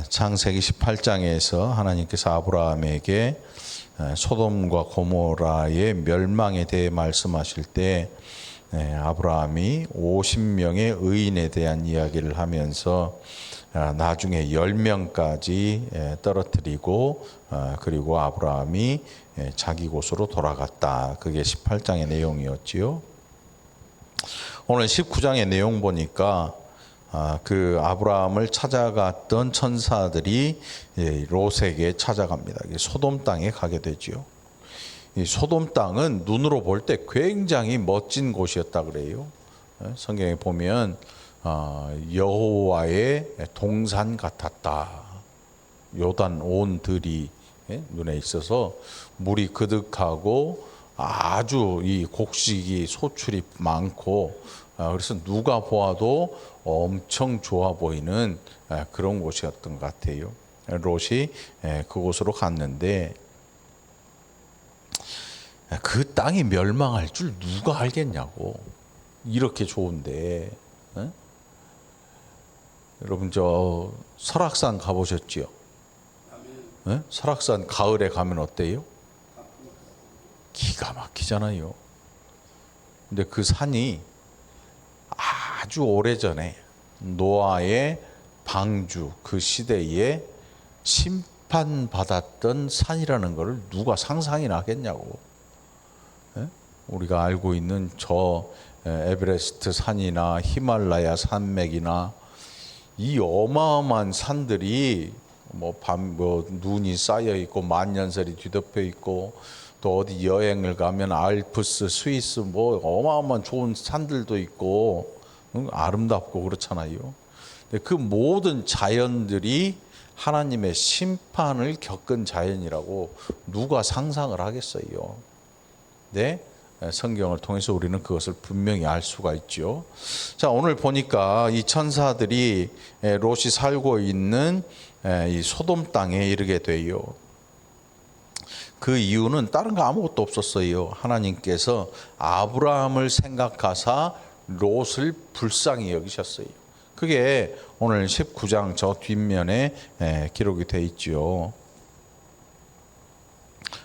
창세기 18장에서 하나님께서 아브라함에게 소돔과 고모라의 멸망에 대해 말씀하실 때 아브라함이 50명의 의인에 대한 이야기를 하면서 나중에 10명까지 떨어뜨리고 그리고 아브라함이 자기 곳으로 돌아갔다. 그게 18장의 내용이었지요. 오늘 19장의 내용 보니까 그 아브라함을 찾아갔던 천사들이 롯에게 찾아갑니다. 소돔 땅에 가게 되지요. 이 소돔 땅은 눈으로 볼 때 굉장히 멋진 곳이었다 그래요. 성경에 보면 여호와의 동산 같았다. 요단 온 들이 눈에 있어서 물이 그득하고 아주 이 곡식이 소출이 많고 그래서 누가 보아도 엄청 좋아 보이는 그런 곳이었던 것 같아요. 롯이 그곳으로 갔는데 그 땅이 멸망할 줄 누가 알겠냐고. 이렇게 좋은데. 여러분 저 설악산 가보셨지요? 설악산 가을에 가면 어때요? 기가 막히잖아요. 근데 그 산이 아주 오래전에 노아의 방주 그 시대에 심판받았던 산이라는 것을 누가 상상이나 하겠냐고. 우리가 알고 있는 저 에베레스트 산이나 히말라야 산맥이나 이 어마어마한 산들이 뭐 눈이 쌓여 있고 만년설이 뒤덮여 있고 또 어디 여행을 가면 알프스, 스위스 뭐 어마어마한 좋은 산들도 있고 아름답고 그렇잖아요. 근데 그 모든 자연들이 하나님의 심판을 겪은 자연이라고 누가 상상을 하겠어요. 네? 성경을 통해서 우리는 그것을 분명히 알 수가 있죠. 자, 오늘 보니까 이 천사들이 롯이 살고 있는 이 소돔 땅에 이르게 돼요. 그 이유는 다른 거 아무것도 없었어요. 하나님께서 아브라함을 생각하사 롯을 불쌍히 여기셨어요. 그게 오늘 19장 저 뒷면에 기록이 돼 있죠.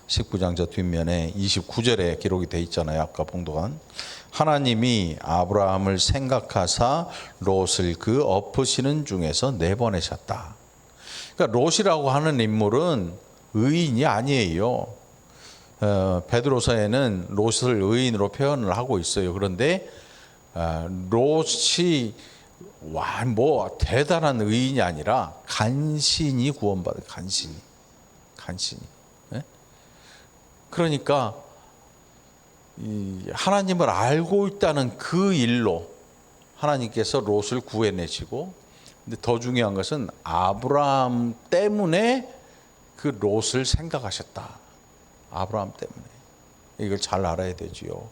19장 저 뒷면에 29절에 기록이 돼 있잖아요. 아까 본 동안 하나님이 아브라함을 생각하사 롯을 그 엎으시는 중에서 내보내셨다. 그러니까 롯이라고 하는 인물은 의인이 아니에요. 베드로서에는 롯을 의인으로 표현을 하고 있어요. 그런데 롯이 뭐 대단한 의인이 아니라 간신히 구원받은 간신히. 그러니까 하나님을 알고 있다는 그 일로 하나님께서 롯을 구해내시고, 근데 더 중요한 것은 아브라함 때문에 그 롯을 생각하셨다. 아브라함 때문에. 이걸 잘 알아야 되지요.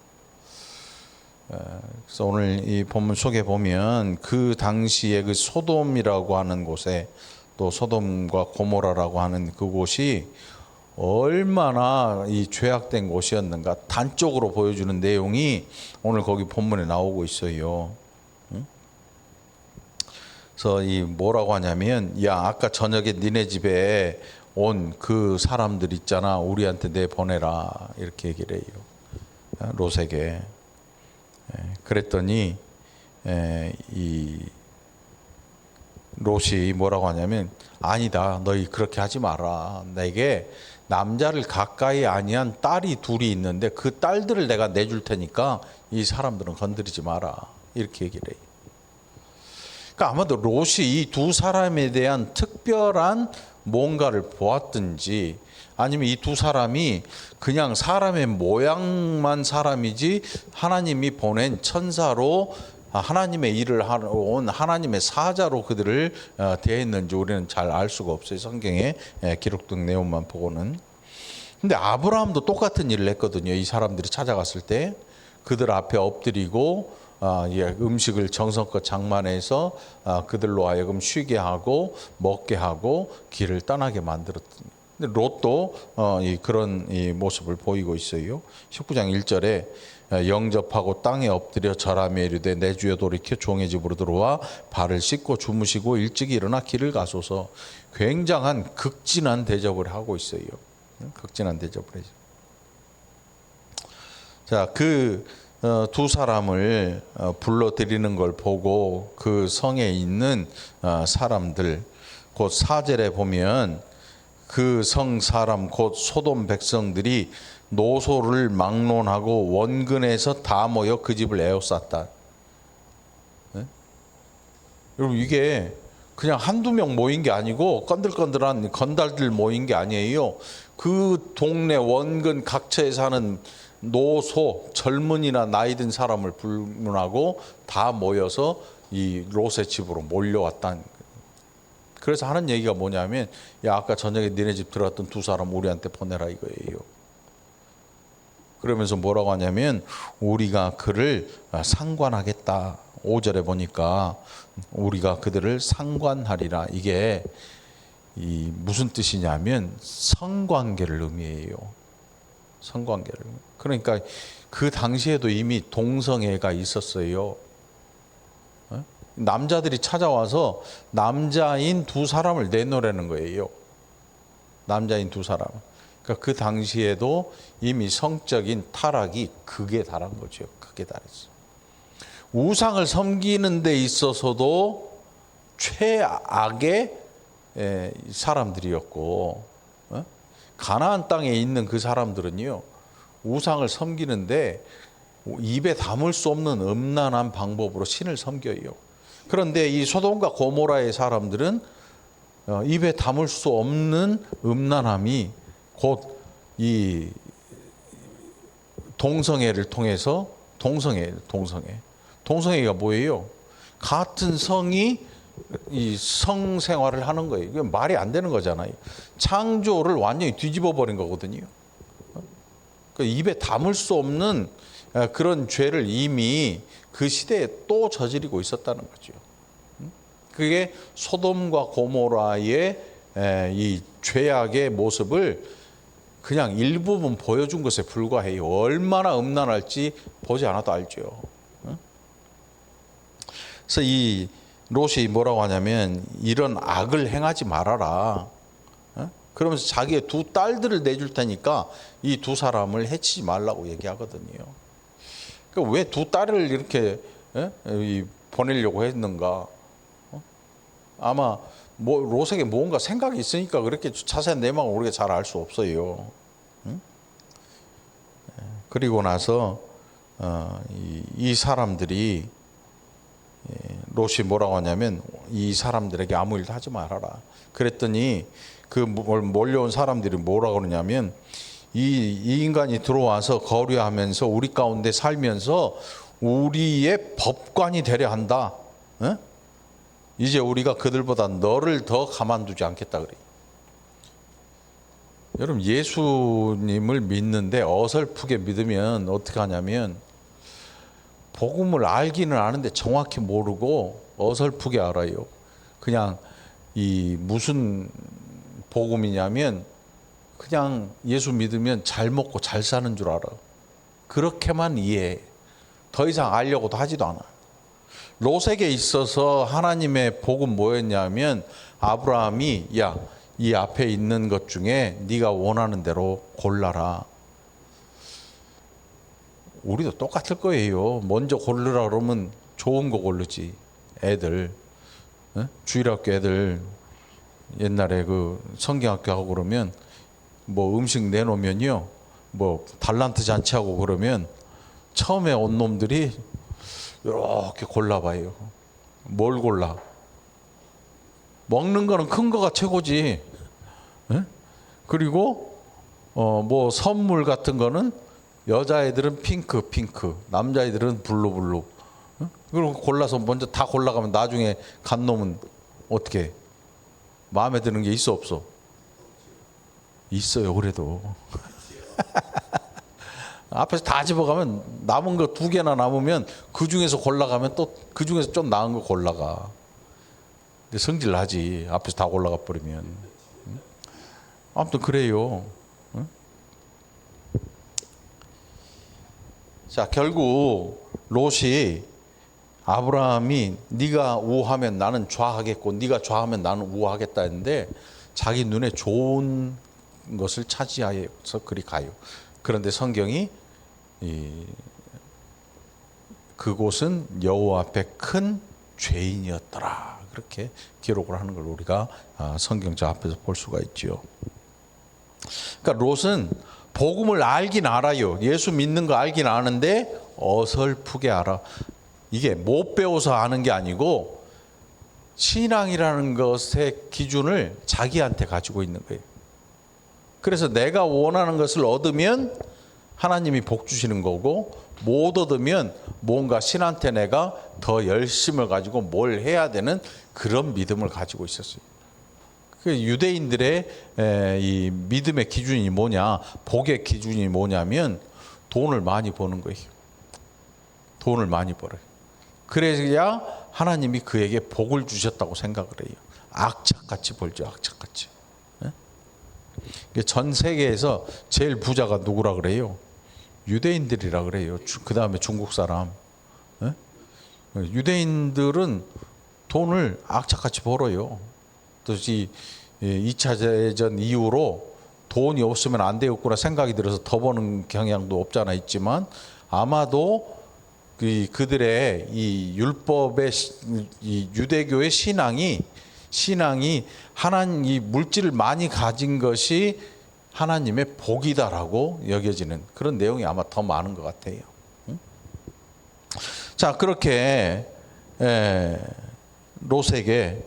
그래서 오늘 이 본문 속에 보면 그 당시에 그 소돔이라고 하는 곳에 또 소돔과 고모라라고 하는 그곳이 얼마나 이 죄악된 곳이었는가 단적으로 보여주는 내용이 오늘 거기 본문에 나오고 있어요. 그래서 이 뭐라고 하냐면, 야 아까 저녁에 니네 집에 온 그 사람들 있잖아, 우리한테 내보내라, 이렇게 얘기를 해요. 롯에게. 그랬더니 이 롯이 뭐라고 하냐면, 아니다, 너희 그렇게 하지 마라. 내게 남자를 가까이 아니한 딸이 둘이 있는데 그 딸들을 내가 내줄 테니까 이 사람들은 건드리지 마라, 이렇게 얘기를 해요. 그러니까 아마도 롯이 이 두 사람에 대한 특별한 뭔가를 보았든지, 아니면 이 두 사람이 그냥 사람의 모양만 사람이지 하나님이 보낸 천사로 하나님의 일을 하러 온 하나님의 사자로 그들을 대했는지 우리는 잘 알 수가 없어요. 성경에 기록된 내용만 보고는. 근데 아브라함도 똑같은 일을 했거든요. 이 사람들이 찾아갔을 때 그들 앞에 엎드리고 음식을 정성껏 장만해서 그들로 하여금 쉬게 하고 먹게 하고 길을 떠나게 만들었거든요. 근데 롯도 그런 이 모습을 보이고 있어요. 19장 1절에 영접하고 땅에 엎드려 절하며 이르되 내 주여 돌이켜 종의 집으로 들어와 발을 씻고 주무시고 일찍 일어나 길을 가소서. 굉장한 극진한 대접을 하고 있어요. 극진한 대접을 해요. 자, 그 두 사람을 불러들이는 걸 보고 그 성에 있는 사람들, 곧 4절에 보면 그 성 사람 곧 소돔 백성들이 노소를 막론하고 원근에서 다 모여 그 집을 에워쌌다. 네? 여러분, 이게 그냥 한두 명 모인 게 아니고 건들건들한 건달들 모인 게 아니에요. 그 동네 원근 각처에 사는 노소, 젊은이나 나이 든 사람을 불문하고 다 모여서 이 롯의 집으로 몰려왔다는 거예요. 그래서 하는 얘기가 뭐냐면, 야, 아까 저녁에 니네 집 들어갔던 두 사람 우리한테 보내라 이거예요. 그러면서 뭐라고 하냐면, 우리가 그를 상관하겠다. 5절에 보니까 우리가 그들을 상관하리라. 이게 이 무슨 뜻이냐면 성관계를 의미해요. 성관계를. 그러니까 그 당시에도 이미 동성애가 있었어요. 남자들이 찾아와서 남자인 두 사람을 내놓으라는 거예요. 남자인 두 사람. 그러니까 그 당시에도 이미 성적인 타락이 극에 달한 거죠. 극에 달했어. 우상을 섬기는 데 있어서도 최악의 사람들이었고, 가나안 땅에 있는 그 사람들은요, 우상을 섬기는데 입에 담을 수 없는 음란한 방법으로 신을 섬겨요. 그런데 이 소돔과 고모라의 사람들은 입에 담을 수 없는 음란함이 곧 이 동성애를 통해서 동성애가 뭐예요? 같은 성이 이 성생활을 하는 거예요. 이게 말이 안 되는 거잖아요. 창조를 완전히 뒤집어 버린 거거든요. 그러니까 입에 담을 수 없는 그런 죄를 이미 그 시대에 또 저지르고 있었다는 거죠. 그게 소돔과 고모라의 이 죄악의 모습을 그냥 일부분 보여준 것에 불과해요. 얼마나 음란할지 보지 않아도 알죠. 그래서 이 롯이 뭐라고 하냐면, 이런 악을 행하지 말아라. 그러면서 자기의 두 딸들을 내줄 테니까 이 두 사람을 해치지 말라고 얘기하거든요. 그러니까 왜 두 딸을 이렇게 보내려고 했는가? 아마 롯에게 뭔가 생각이 있으니까 그렇게 자세한 내막을 우리가 잘 알 수 없어요. 그리고 나서 이 사람들이, 롯이 뭐라고 하냐면, 이 사람들에게 아무 일도 하지 말아라. 그랬더니 그 몰려온 사람들이 뭐라고 그러냐면, 이 인간이 들어와서 거류하면서 우리 가운데 살면서 우리의 법관이 되려 한다. 이제 우리가 그들보다 너를 더 가만두지 않겠다 그래. 여러분, 예수님을 믿는데 어설프게 믿으면 어떻게 하냐면, 복음을 알기는 아는데 정확히 모르고 어설프게 알아요. 그냥 이 무슨 복음이냐면, 그냥 예수 믿으면 잘 먹고 잘 사는 줄 알아. 그렇게만 이해해. 더 이상 알려고도 하지도 않아. 롯에게 있어서 하나님의 복음 뭐였냐면, 아브라함이 야, 이 앞에 있는 것 중에 네가 원하는 대로 골라라. 우리도 똑같을 거예요. 먼저 고르라 그러면 좋은 거 고르지. 애들, 주일학교 애들 옛날에 그 성경학교 하고 그러면 뭐 음식 내놓으면요, 뭐 달란트 잔치하고 그러면 처음에 온 놈들이 이렇게 골라봐요. 뭘 골라? 먹는 거는 큰 거가 최고지. 그리고 뭐 선물 같은 거는 여자애들은 핑크, 남자애들은 블루. 그리고 골라서 먼저 다 골라가면 나중에 간 놈은 어떻게 마음에 드는 게 있어 없어? 있어요. 그래도 앞에서 다 집어가면 남은 거 2개나 남으면 그 중에서 골라가면 또 그 중에서 좀 나은 거 골라가. 근데 성질 나지. 앞에서 다 골라가 버리면. 아무튼 그래요. 자, 결국 롯이 아브라함이 네가 우하면 나는 좌하겠고 네가 좌하면 나는 우하겠다 했는데 자기 눈에 좋은 것을 차지하여서 그리 가요. 그런데 성경이 그곳은 여호와 앞에 큰 죄인이었더라 그렇게 기록을 하는 걸 우리가 성경자 앞에서 볼 수가 있죠. 그러니까 롯은 복음을 알긴 알아요. 예수 믿는 거 알긴 아는데 어설프게 알아. 이게 못 배워서 아는 게 아니고 신앙이라는 것의 기준을 자기한테 가지고 있는 거예요. 그래서 내가 원하는 것을 얻으면 하나님이 복 주시는 거고 못 얻으면 뭔가 신한테 내가 더 열심을 가지고 뭘 해야 되는 그런 믿음을 가지고 있었어요. 그 유대인들의 이 믿음의 기준이 뭐냐, 복의 기준이 뭐냐면 돈을 많이 버는 거예요. 돈을 많이 벌어요. 그래야 하나님이 그에게 복을 주셨다고 생각을 해요. 악착같이 벌죠, 악착같이. 전 세계에서 제일 부자가 누구라 그래요? 유대인들이라 그래요. 그 다음에 중국 사람. 유대인들은 돈을 악착같이 벌어요. 또 2차 대전 이후로 돈이 없으면 안 되겠구나 생각이 들어서 더 버는 경향도 없잖아 있지만 아마도 그들의 이 율법의 이 유대교의 신앙이 하나님 이 물질을 많이 가진 것이 하나님의 복이다라고 여겨지는 그런 내용이 아마 더 많은 것 같아요. 자, 그렇게 롯에게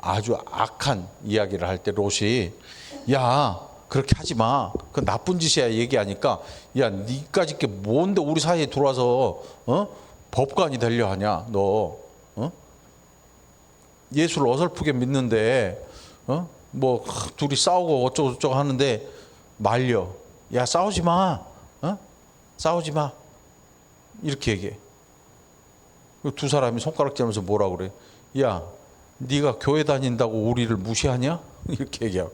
아주 악한 이야기를 할 때 롯이 야 그렇게 하지 마. 그 나쁜 짓이야 얘기하니까 야 니까짓 게 뭔데 우리 사이에 들어와서 법관이 되려 하냐 너 예수를 어설프게 믿는데 뭐 둘이 싸우고 어쩌고저쩌고 하는데 말려. 야 싸우지 마. 싸우지 마. 이렇게 얘기해. 두 사람이 손가락질하면서 뭐라 그래? 야 네가 교회 다닌다고 우리를 무시하냐? 이렇게 얘기하고.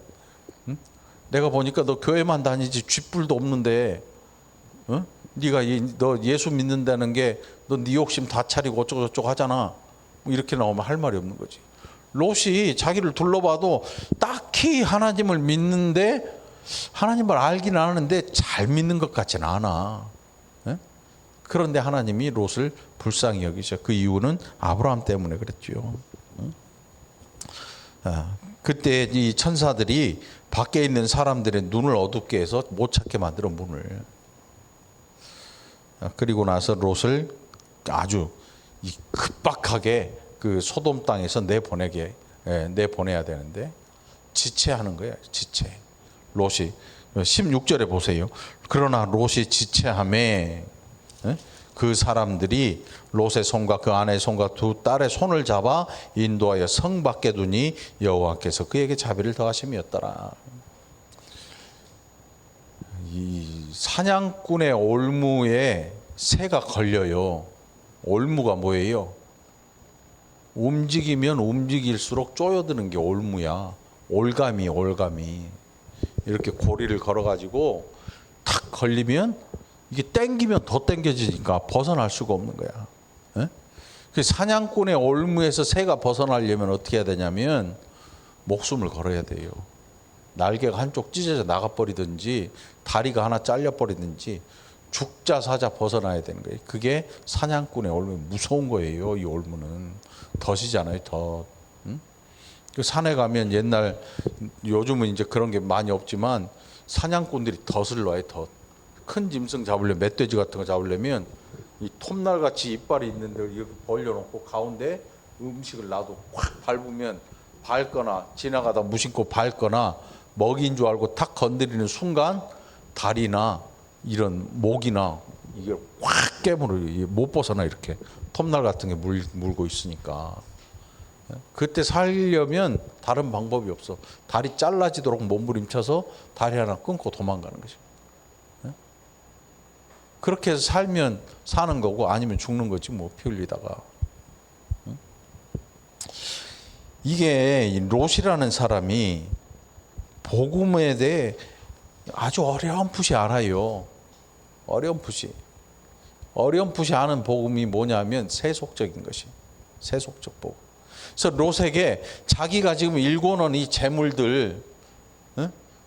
내가 보니까 너 교회만 다니지 쥐뿔도 없는데 네가 너 예수 믿는다는 게 너 네 욕심 다 차리고 어쩌고저쩌고 하잖아. 이렇게 나오면 할 말이 없는 거지. 롯이 자기를 둘러봐도 딱히 하나님을 믿는데 하나님을 알긴 아는데 잘 믿는 것 같지는 않아. 그런데 하나님이 롯을 불쌍히 여기셔. 그 이유는 아브라함 때문에 그랬죠. 그때 이 천사들이 밖에 있는 사람들의 눈을 어둡게 해서 못 찾게 만들어 문을. 그리고 나서 롯을 아주 급박하게 그 소돔 땅에서 내보내야 되는데 지체하는 거예요. 지체. 롯이 16절에 보세요. 그러나 롯이 지체함에 그 사람들이 롯의 손과 그 아내의 손과 두 딸의 손을 잡아 인도하여 성 밖에 두니 여호와께서 그에게 자비를 더하심이었더라. 이 사냥꾼의 올무에 새가 걸려요. 올무가 뭐예요? 움직이면 움직일수록 쪼여드는 게 올무야. 올가미. 이렇게 고리를 걸어가지고 탁 걸리면 이게 땡기면 더 땡겨지니까 벗어날 수가 없는 거야. 그 사냥꾼의 올무에서 새가 벗어나려면 어떻게 해야 되냐면 목숨을 걸어야 돼요. 날개가 한쪽 찢어져 나가버리든지 다리가 하나 잘려버리든지 죽자 사자 벗어나야 되는 거예요. 그게 사냥꾼의 올무. 무서운 거예요. 이 올무는 덫이잖아요. 덫. 그 산에 가면 옛날 요즘은 이제 그런 게 많이 없지만 사냥꾼들이 덫을 놔요. 덫. 큰 짐승 잡으려면 멧돼지 같은 거 잡으려면 이 톱날 같이 이빨이 있는데 이렇게 벌려놓고 가운데 음식을 놔도 확 밟으면 밟거나 지나가다 무심코 밟거나 먹이인 줄 알고 탁 건드리는 순간 다리나 이런 목이나 이게 확 깨물어요. 못 벗어나. 이렇게 톱날 같은 게 물고 있으니까. 그때 살려면 다른 방법이 없어. 다리 잘라지도록 몸부림쳐서 다리 하나 끊고 도망가는 거죠. 그렇게 해서 살면 사는 거고 아니면 죽는 거지 뭐 피 흘리다가. 이게 롯이라는 사람이 복음에 대해 아주 어렴풋이 알아요. 어렴풋이. 어렴풋이 아는 복음이 뭐냐면 세속적인 것이. 세속적 복음. 그래서 롯에게 자기가 지금 일궈놓은 이 재물들,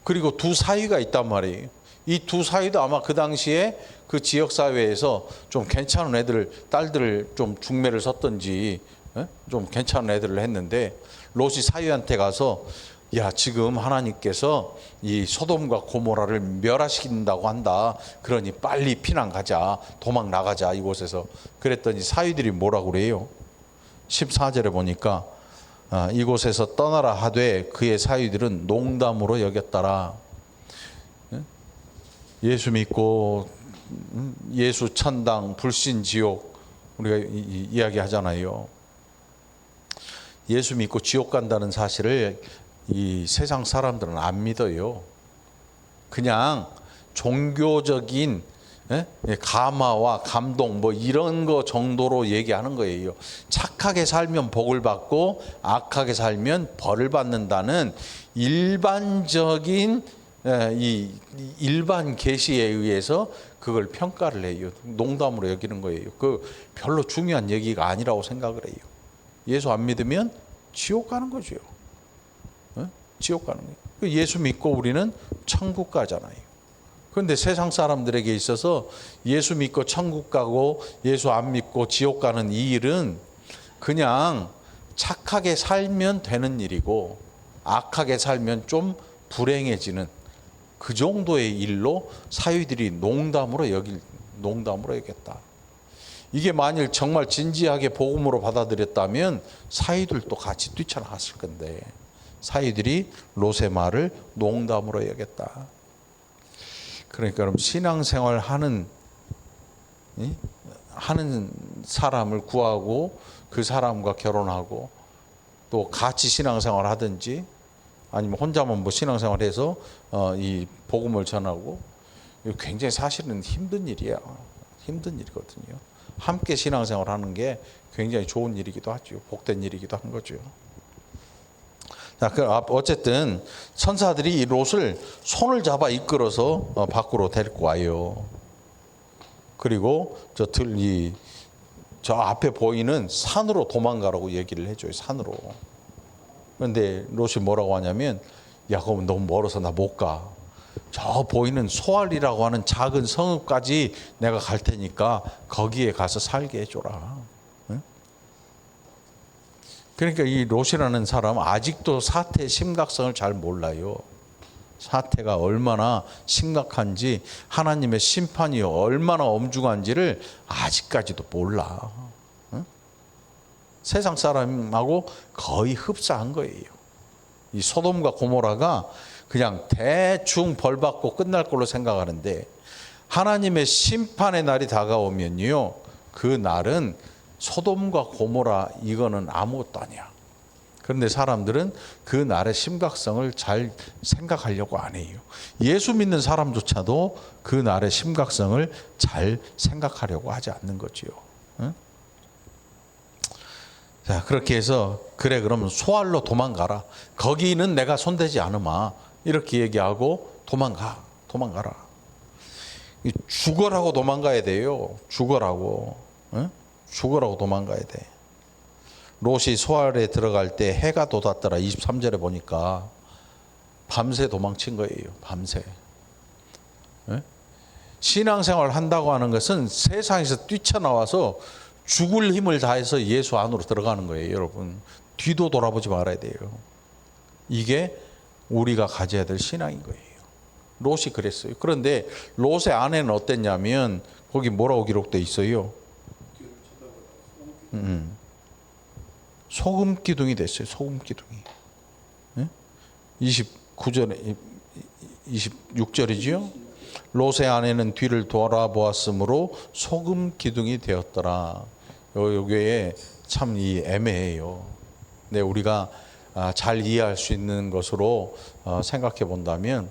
그리고 두 사위가 있단 말이에요. 이 두 사위도 아마 그 당시에 그 지역 사회에서 좀 괜찮은 딸들을 좀 중매를 섰던지 좀 괜찮은 애들을 했는데, 롯이 사위한테 가서 야, 지금 하나님께서 이 소돔과 고모라를 멸하신다고 한다. 그러니 빨리 피난 가자. 도망 나가자 이곳에서. 그랬더니 사위들이 뭐라고 그래요? 14절에 보니까 이곳에서 떠나라 하되 그의 사위들은 농담으로 여겼더라. 예수 믿고 예수 천당 불신 지옥 우리가 이야기하잖아요. 예수 믿고 지옥 간다는 사실을 이 세상 사람들은 안 믿어요. 그냥 종교적인 감화와 감동 뭐 이런 거 정도로 얘기하는 거예요. 착하게 살면 복을 받고 악하게 살면 벌을 받는다는 일반적인 이 일반 계시에 의해서 그걸 평가를 해요. 농담으로 여기는 거예요. 그 별로 중요한 얘기가 아니라고 생각을 해요. 예수 안 믿으면 지옥 가는 거죠. 지옥 가는 거예요. 예수 믿고 우리는 천국 가잖아요. 그런데 세상 사람들에게 있어서 예수 믿고 천국 가고 예수 안 믿고 지옥 가는 이 일은 그냥 착하게 살면 되는 일이고 악하게 살면 좀 불행해지는 그 정도의 일로 사위들이 농담으로 여겼다. 이게 만일 정말 진지하게 복음으로 받아들였다면 사위들도 같이 뛰쳐나갔을 건데 사위들이 롯의 말을 농담으로 여겼다. 그러니까 그럼 신앙생활 하는 사람을 구하고 그 사람과 결혼하고 또 같이 신앙생활 하든지 아니면 혼자만 뭐 신앙생활해서 이 복음을 전하고, 이거 굉장히 사실은 힘든 일이야. 힘든 일이거든요. 함께 신앙생활 하는 게 굉장히 좋은 일이기도 하죠. 복된 일이기도 한 거죠. 자, 어쨌든 천사들이 이 롯을 손을 잡아 이끌어서 밖으로 데리고 와요. 그리고 저 앞에 보이는 산으로 도망가라고 얘기를 해줘요. 산으로. 그런데 롯이 뭐라고 하냐면, 야, 그럼 너무 멀어서 나 못 가. 저 보이는 소알이라고 하는 작은 성읍까지 내가 갈 테니까 거기에 가서 살게 해줘라. 응? 그러니까 이 롯이라는 사람은 아직도 사태의 심각성을 잘 몰라요. 사태가 얼마나 심각한지, 하나님의 심판이 얼마나 엄중한지를 아직까지도 몰라. 응? 세상 사람하고 거의 흡사한 거예요. 이 소돔과 고모라가 그냥 대충 벌받고 끝날 걸로 생각하는데, 하나님의 심판의 날이 다가오면요, 그 날은 소돔과 고모라 이거는 아무것도 아니야. 그런데 사람들은 그 날의 심각성을 잘 생각하려고 안 해요. 예수 믿는 사람조차도 그 날의 심각성을 잘 생각하려고 하지 않는 거지요. 응? 자, 그렇게 해서 그래 그러면 소알로 도망가라. 거기는 내가 손대지 않으마. 이렇게 얘기하고 도망가라. 죽어라고 도망가야 돼요. 죽어라고. 응? 죽어라고 도망가야 돼. 롯이 소알에 들어갈 때 해가 돋았더라. 23절에 보니까 밤새 도망친 거예요. 밤새. 응? 신앙생활 한다고 하는 것은 세상에서 뛰쳐나와서 죽을 힘을 다해서 예수 안으로 들어가는 거예요. 여러분, 뒤도 돌아보지 말아야 돼요. 이게 우리가 가져야 될 신앙인 거예요. 롯이 그랬어요. 그런데 롯의 아내는 어땠냐면 거기 뭐라고 기록되어 있어요? 소금 기둥이 됐어요. 소금 기둥이. 29절에 26절이지요. 롯의 아내는 뒤를 돌아보았으므로 소금 기둥이 되었더라. 여기에 참 애매해요. 네, 우리가 잘 이해할 수 있는 것으로 생각해 본다면,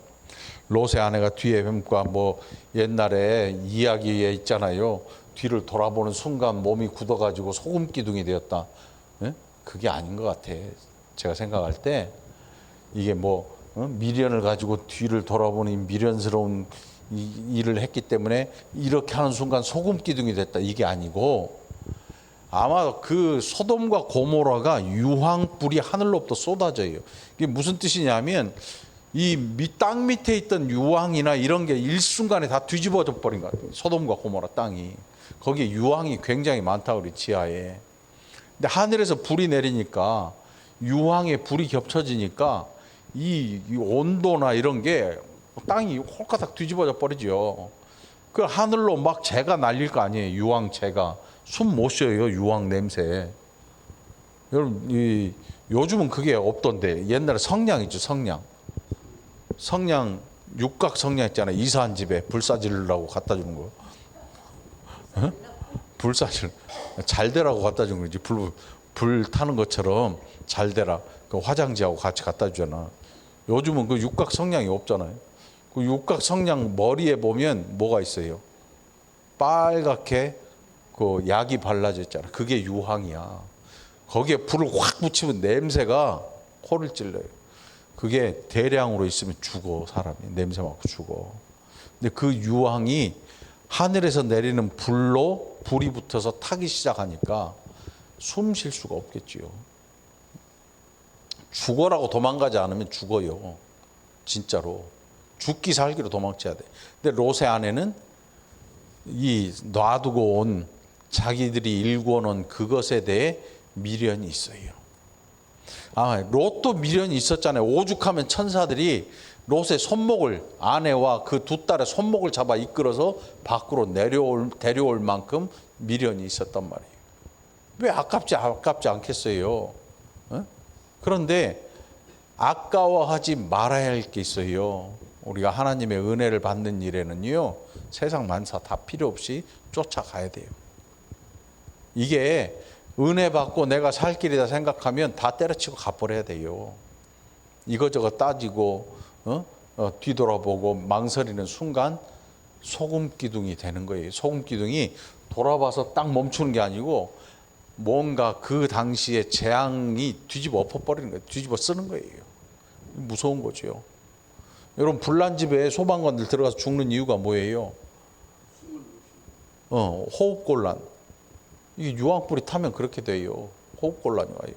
롯의 아내가 뒤에 뱀과 뭐 옛날에 이야기에 있잖아요. 뒤를 돌아보는 순간 몸이 굳어가지고 소금 기둥이 되었다. 그게 아닌 것 같아. 제가 생각할 때 이게 뭐 미련을 가지고 뒤를 돌아보는 미련스러운 일을 했기 때문에 이렇게 하는 순간 소금 기둥이 됐다, 이게 아니고 아마 그 소돔과 고모라가 유황불이 하늘로부터 쏟아져요. 이게 무슨 뜻이냐면 이 땅 밑에 있던 유황이나 이런 게 일순간에 다 뒤집어져 버린 것 같아요. 소돔과 고모라 땅이. 거기에 유황이 굉장히 많다 그래, 지하에. 근데 하늘에서 불이 내리니까 유황에 불이 겹쳐지니까 이 온도나 이런 게 땅이 홀가닥 뒤집어져 버리죠. 그 하늘로 막 재가 날릴 거 아니에요. 유황 재가. 숨 못 쉬어요, 유황 냄새. 여러분, 요즘은 그게 없던데 옛날에 성냥 있죠, 성냥. 성냥, 육각 성냥 있잖아요. 이사한 집에 불사질라고 갖다 주는 거. 어? 불사질. 잘 되라고 갖다 주는 거지. 불 타는 것처럼 잘 되라. 그 화장지하고 같이 갖다 주잖아. 요즘은 그 육각 성냥이 없잖아요. 그 육각 성냥 머리에 보면 뭐가 있어요? 빨갛게 그 약이 발라져 있잖아. 그게 유황이야. 거기에 불을 확 붙이면 냄새가 코를 찔러요. 그게 대량으로 있으면 죽어, 사람이. 냄새 맡고 죽어. 근데 그 유황이 하늘에서 내리는 불로 불이 붙어서 타기 시작하니까 숨 쉴 수가 없겠지요. 죽어라고 도망가지 않으면 죽어요. 진짜로. 죽기 살기로 도망쳐야 돼. 근데 롯의 아내는 이 놔두고 온 자기들이 일궈 놓은 그것에 대해 미련이 있어요. 롯도 미련이 있었잖아요. 오죽하면 천사들이 롯의 손목을, 아내와 그 두 딸의 손목을 잡아 이끌어서 밖으로 데려올 만큼 미련이 있었단 말이에요. 왜 아깝지 않겠어요? 어? 그런데 아까워하지 말아야 할 게 있어요. 우리가 하나님의 은혜를 받는 일에는요, 세상 만사 다 필요 없이 쫓아가야 돼요. 이게 은혜 받고 내가 살 길이다 생각하면 다 때려치고 가버려야 돼요. 이거저거 따지고 뒤돌아보고 망설이는 순간 소금 기둥이 되는 거예요. 소금 기둥이 돌아봐서 딱 멈추는 게 아니고 뭔가 그 당시에 재앙이 뒤집어 엎어버리는 거예요. 뒤집어 쓰는 거예요. 무서운 거죠. 여러분, 불난 집에 소방관들 들어가서 죽는 이유가 뭐예요? 호흡곤란. 이게 유황불이 타면 그렇게 돼요. 호흡곤란이 와요.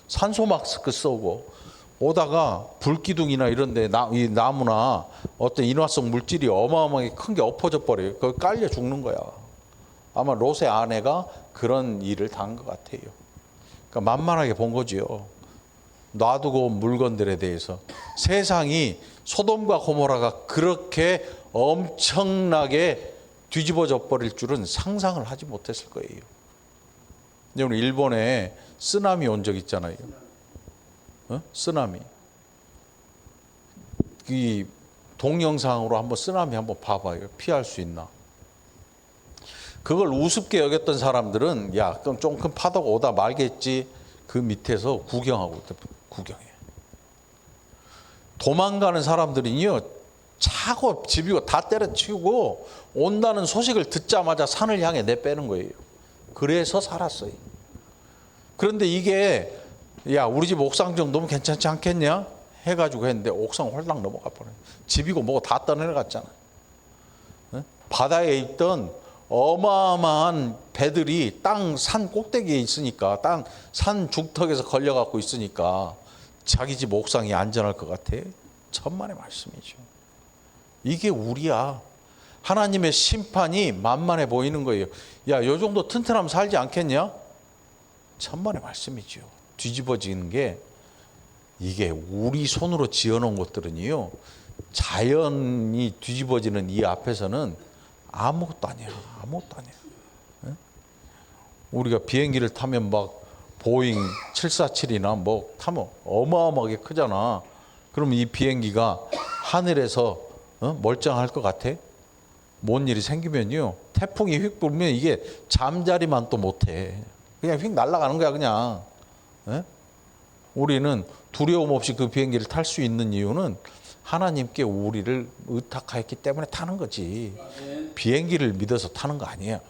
산소 마스크 쓰고 오다가 불기둥이나 이런 데 이 나무나 어떤 인화성 물질이 어마어마하게 큰 게 엎어져 버려요. 거기 깔려 죽는 거야. 아마 롯의 아내가 그런 일을 당한 것 같아요. 그러니까 만만하게 본 거지요. 놔두고 온 물건들에 대해서. 세상이 소돔과 고모라가 그렇게 엄청나게 뒤집어져 버릴 줄은 상상을 하지 못했을 거예요. 우리 일본에 쓰나미 온 적 있잖아요. 쓰나미. 이 동영상으로 한번 쓰나미 한번 봐봐요. 피할 수 있나? 그걸 우습게 여겼던 사람들은 야, 그럼 좀 큰 파도가 오다 말겠지. 그 밑에서 구경하고 있다. 구경해. 도망가는 사람들은요, 차고 집이고 다 때려치우고 온다는 소식을 듣자마자 산을 향해 내빼는 거예요. 그래서 살았어요. 그런데 이게 야, 우리 집 옥상 정도면 괜찮지 않겠냐 해가지고 했는데 옥상 홀랑 넘어가 버려요. 집이고 뭐고 다 떠내려갔잖아. 바다에 있던 어마어마한 배들이 산 꼭대기에 있으니까, 산 중턱에서 걸려갖고 있으니까 자기 집 옥상이 안전할 것 같아? 천만의 말씀이죠. 이게 우리야. 하나님의 심판이 만만해 보이는 거예요. 야, 요 정도 튼튼하면 살지 않겠냐? 천만의 말씀이죠. 뒤집어지는 게, 이게 우리 손으로 지어놓은 것들은요, 자연이 뒤집어지는 이 앞에서는 아무것도 아니야. 아무것도 아니야. 우리가 비행기를 타면 막 보잉 747이나 뭐 타면 어마어마하게 크잖아. 그러면 이 비행기가 하늘에서 멀쩡할 것 같아? 뭔 일이 생기면요, 태풍이 휙 불면 이게 잠자리만 또 못해. 그냥 휙 날아가는 거야, 그냥. 우리는 두려움 없이 그 비행기를 탈 수 있는 이유는 하나님께 우리를 의탁하였기 때문에 타는 거지. 비행기를 믿어서 타는 거 아니에요.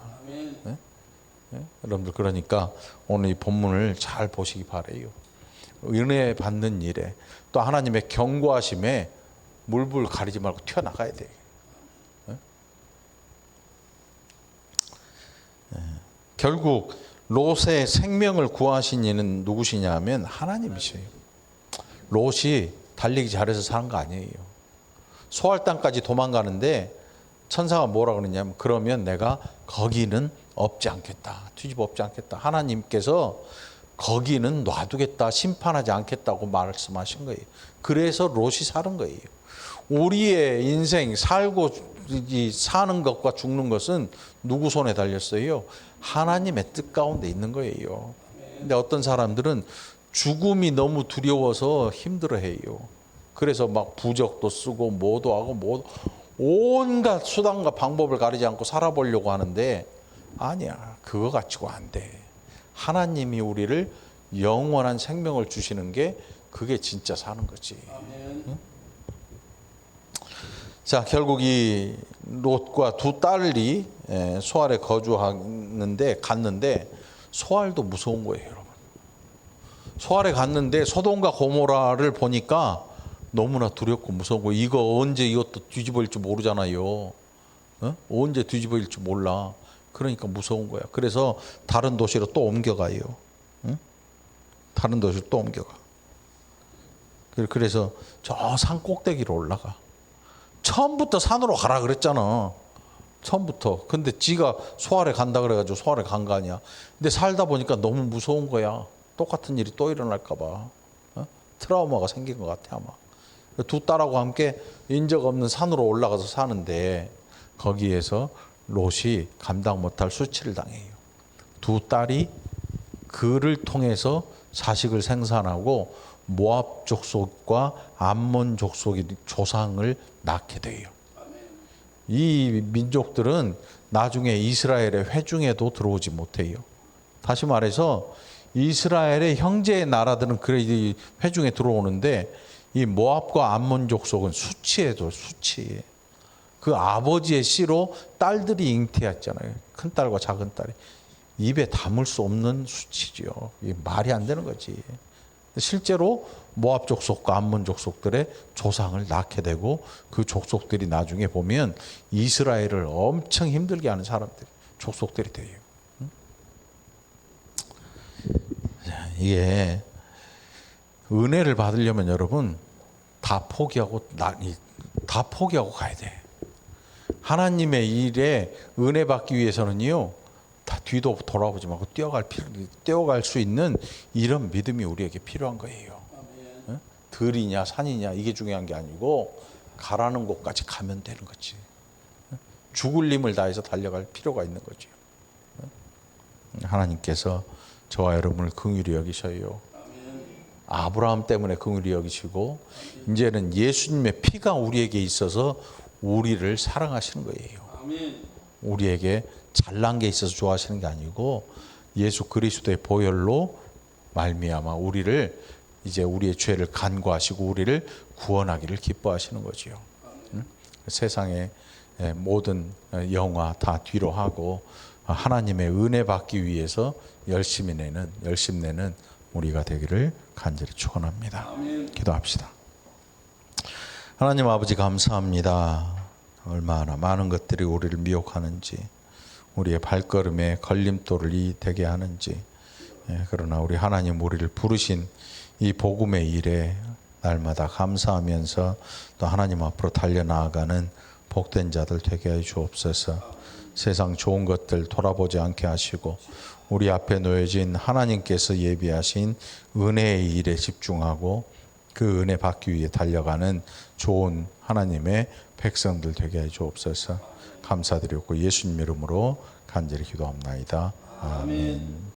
여러분들, 그러니까 오늘 이 본문을 잘 보시기 바라요. 은혜 받는 일에 또 하나님의 경고하심에 물불 가리지 말고 튀어나가야 돼. 결국 롯의 생명을 구하신 이는 누구시냐면 하나님이세요. 롯이 달리기 잘해서 사는 거 아니에요. 소할 땅까지 도망가는데 천사가 뭐라 그러냐면 그러면 내가 거기는 없지 않겠다. 뒤집어 엎지 않겠다. 하나님께서 거기는 놔두겠다. 심판하지 않겠다고 말씀하신 거예요. 그래서 롯이 사는 거예요. 우리의 인생 살고 사는 것과 죽는 것은 누구 손에 달렸어요? 하나님의 뜻 가운데 있는 거예요. 근데 어떤 사람들은 죽음이 너무 두려워서 힘들어해요. 그래서 막 부적도 쓰고 뭐도 하고 온갖 수단과 방법을 가리지 않고 살아보려고 하는데 아니야. 그거 가지고 안 돼. 하나님이 우리를 영원한 생명을 주시는 게 그게 진짜 사는 거지. 응? 자, 결국 이 롯과 두 딸이 소알에 갔는데 소알도 무서운 거예요, 여러분. 소알에 갔는데 소돔과 고모라를 보니까 너무나 두렵고 무서운 거예요. 이거 언제 이것도 뒤집어질지 모르잖아요. 어? 언제 뒤집어질지 몰라. 그러니까 무서운 거야. 그래서 다른 도시로 또 옮겨가요. 응? 다른 도시로 또 옮겨가. 그래서 저 산 꼭대기로 올라가. 처음부터 산으로 가라 그랬잖아. 처음부터. 근데 지가 소알에 간다 그래가지고 소알에 간 거 아니야. 근데 살다 보니까 너무 무서운 거야. 똑같은 일이 또 일어날까 봐. 어? 트라우마가 생긴 것 같아 아마. 두 딸하고 함께 인적 없는 산으로 올라가서 사는데 거기에서 롯이 감당 못할 수치를 당해요. 두 딸이 그를 통해서 자식을 생산하고 모압 족속과 암몬 족속의 조상을 낳게 돼요. 이 민족들은 나중에 이스라엘의 회중에도 들어오지 못해요. 다시 말해서 이스라엘의 형제의 나라들은 그래 회중에 들어오는데 이 모압과 암몬 족속은 수치에도 수치에. 그 아버지의 씨로 딸들이 잉태했잖아요. 큰 딸과 작은 딸이. 입에 담을 수 없는 수치죠. 말이 안 되는 거지. 실제로 모압 족속과 암몬 족속들의 조상을 낳게 되고 그 족속들이 나중에 보면 이스라엘을 엄청 힘들게 하는 사람들, 족속들이 돼요. 이게 은혜를 받으려면 여러분 다 포기하고 가야 돼. 하나님의 일에 은혜 받기 위해서는요. 다 뒤도 돌아보지 말고 뛰어갈 수 있는 이런 믿음이 우리에게 필요한 거예요. 어? 들이냐 산이냐 이게 중요한 게 아니고 가라는 곳까지 가면 되는 거지. 죽을 힘을 다해서 달려갈 필요가 있는 거죠. 하나님께서 저와 여러분을 긍휼히 여기셔요. 아브라함 때문에 긍휼히 여기시고 이제는 예수님의 피가 우리에게 있어서 우리를 사랑하시는 거예요. 우리에게 잘난 게 있어서 좋아하시는 게 아니고 예수 그리스도의 보혈로 말미암아 우리를 이제 우리의 죄를 간구하시고 우리를 구원하기를 기뻐하시는 거지요. 세상의 모든 영화 다 뒤로 하고 하나님의 은혜 받기 위해서 열심 내는 우리가 되기를 간절히 축원합니다. 기도합시다. 하나님 아버지 감사합니다. 얼마나 많은 것들이 우리를 미혹하는지 우리의 발걸음에 걸림돌이 되게 하는지 그러나 우리 하나님 우리를 부르신 이 복음의 일에 날마다 감사하면서 또 하나님 앞으로 달려나아가는 복된 자들 되게 해 주옵소서. 세상 좋은 것들 돌아보지 않게 하시고 우리 앞에 놓여진 하나님께서 예비하신 은혜의 일에 집중하고 그 은혜 받기 위해 달려가는 좋은 하나님의 백성들 되게 해 주옵소서. 감사드리고 예수님 이름으로 간절히 기도합나이다. 아멘.